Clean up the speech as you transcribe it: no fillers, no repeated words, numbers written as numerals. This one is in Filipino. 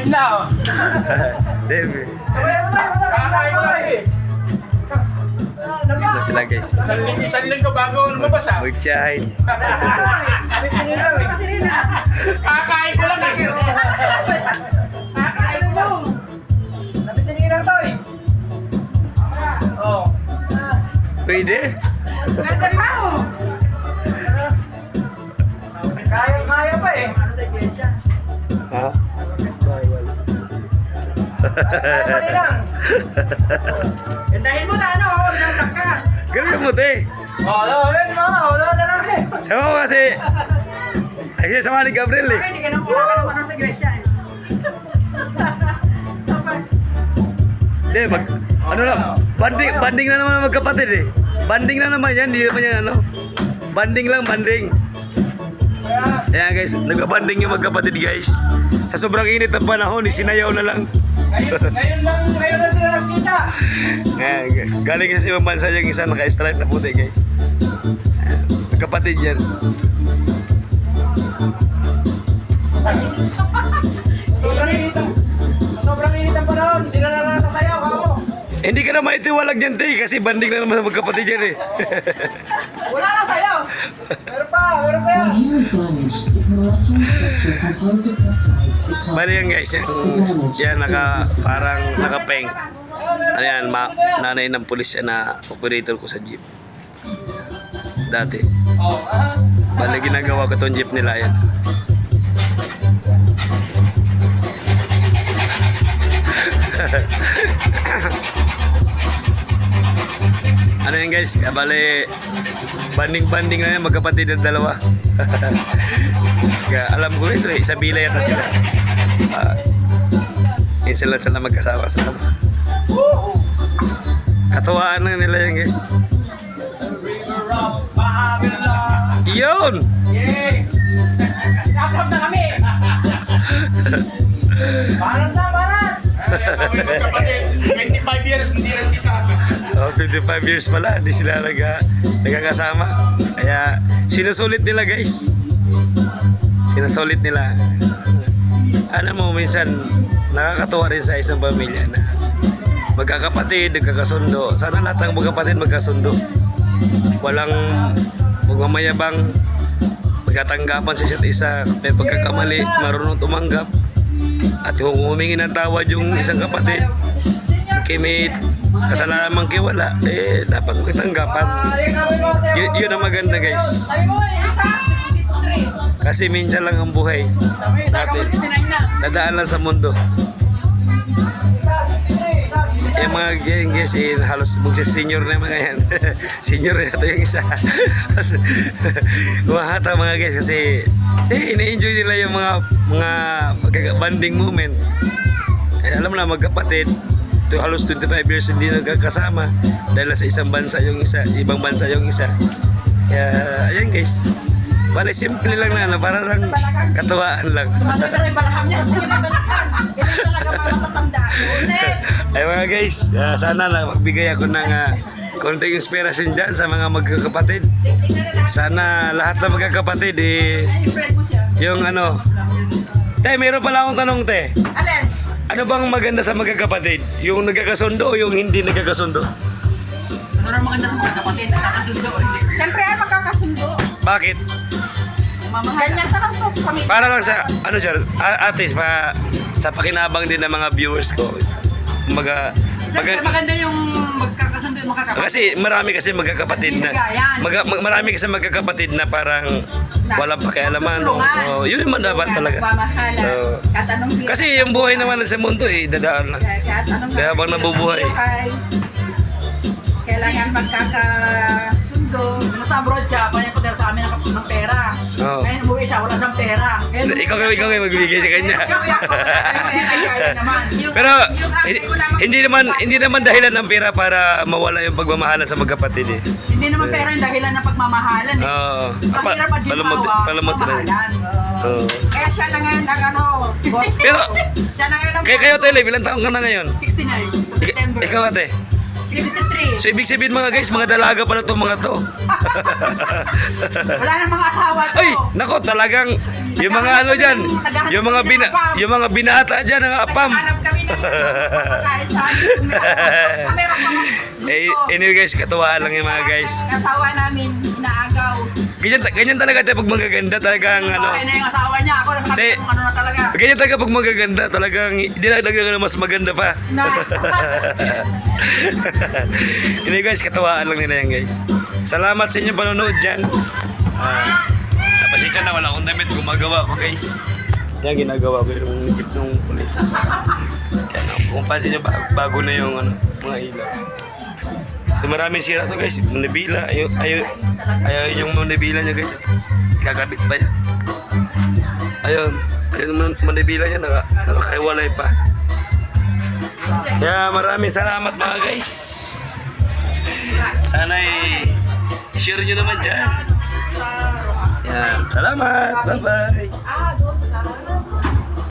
Kakain na. Dave. Kakain na eh. Ito sila guys. Isang linggo bago lumabas ah. Mag-chine. Kakain ko lang eh. Kakain ko lang. Labis na nila to eh. Oh. Pwede. Kaya pa eh. Ha? Mali lang. Hintayin mo na ano, hinantak ka. Ganun mo, te. Wala na lang eh. Sama ko kasi. Kasi sama ni Gabriel eh. Hindi ka nang pula ka naman sa iglesia eh. Hindi, ano lang, banding na naman ang magkapatid eh. Banding na naman yan, hindi naman yan ano. Banding lang, banding. Ayan guys, nagka-banding yung magkapatid guys. Sa sobrang init ng panahon, sinayaw na lang. Ngayon lang sila nagkita. Ayan, galing kasi ibang bansa yung isa naka-stripe na puti guys. Ayan, magkapatid yan. Sobrang init ang panahon, hindi na lang nasasayaw ako. Hindi ka naman itiwalag dyan, te, kasi banding na naman ang magkapatid yan eh. Wala na sayaw. Meron pa yan. When hair is damaged, its molecular structure composed of peptides is called Bali yan guys, yan parang nakapeng. Ano yan, nanay ng pulis yan na operator ko sa jeep. Dati. Bali ginagawa ko itong jeep nila yan. Ano yan guys, bali banding na yan, magkapatid ng dalawa. Kaya alam ko ito eh, sa bila yata sila. Yun sila magkasama-sama. Katuwaan na nila yan guys. Iyon! Napap na kami. Parang na. 25 years hindi rin kita. Oh, 25 years pala, hindi sila nagkakasama. Kaya sinusulit nila guys. Sinusulit nila. Alam mo, minsan nakakatuwa rin sa isang pamilya na magkakapatid, nagkakasundo. Sana lahat ng magkapatid magkasundo. Walang magmamayabang, magkatanggapan sa isa't isa. May pagkakamali, marunong tumanggap. At kung humingi ng tawad yung isang kapatid, kaya may kasalanan mang kiwala, dapat magtanggapan. Yun ang maganda guys. Sabi mo, isa, 63. Kasi minsan lang ang buhay natin. Dadaan lang sa mundo. Yung mga guys, halos magsi-senior na mga yan. Senior na ito yung isa. Kumahata mga guys kasi ina-enjoy nila yung mga banding moment. Alam mo na, magkapatid, halos 25 years hindi nagkakasama dahil sa isang bansa yung isa, ibang bansa yung isa. Kaya, ayan guys. Bale, simple lang na, para lang katuwaan lang. Sumasabi ka rin balakang niya kasi kinabalakan. Ganyan talaga mga matatanda. Ay mga guys, sana na magbigay ako ng konting inspirasyon dyan sa mga magkakapatid. Sana lahat ng magkakapatid I-friend mo siya. yung ano. Te, meron pala akong tanong, te. Alin? Ano bang maganda sa magkakapatid? Yung nagkakasundo o yung hindi nagkakasundo? Ano na maganda sa mga kapatid? Nakakasundo o hindi? Siyempre ay magkakasundo. Bakit? Ganyan sa kaso kami. Para lang sa, ano sir, at least sa pakinabang din ng mga viewers ko. Maganda yung magkakasundo yung makakapatid. Kasi marami kasi magkakapatid na marami kasi magkakapatid na parang walang pakialaman. Yun naman dapat talaga. Kasi yung buhay naman sa mundo dadaan lang. Kaya habang nabubuhay. Kailangan magkakasundo. Nasa abroad siya, kanya ko sa amin ng pera. Ngayon umuwi siya, wala siyang pera. Ikaw kayo magbibigay sa kanya. Pero hindi naman dahilan ng pera para mawala yung pagmamahalan sa magkapatid eh. Hindi naman pera yung dahilan ng pagmamahalan eh. Oo. Mahirap at Palamot na rin. Oo. Kaya siya na ngayon boss. Pero, Siya na ngayon kayo Tele, ilang taong ka na ngayon? 69, sa September. Ikaw ate? 63. So ibig sabihin mga guys, mga dalaga pala itong mga to. Wala na mga asawa to. Ay, nako talagang Yung mga ano dyan, yung mga binata dyan, ang apam. Naghanap kami ng pagkain sa amin. Anyway guys, katuwaan lang yung mga guys. Asawa namin, inaagaw. Ganyan talaga tayo pag magaganda, talagang ano. Bahay na yung asawa niya. Ako nasa Hindi. kung ano na talaga. Ganyan talaga pag magaganda, talagang dinagdagan na mas maganda pa. Anyway guys, katuwaan lang nila yan guys. Salamat sa inyong panonood dyan. Pasensya na, wala akong damit, gumagawa ko guys. Yan, ginagawa ko yung jeep ng police. Yan, kung pansin nyo, bago na yung ano, mga ilaw. So maraming sira to guys, manibila, ayaw yung manibila niya guys. Kakabit pa yan. Ayun yung manibila niya, nakakaiwalay pa. Kaya maraming salamat mga guys. Sana i-share nyo naman dyan. Yan, salamat, bye bye.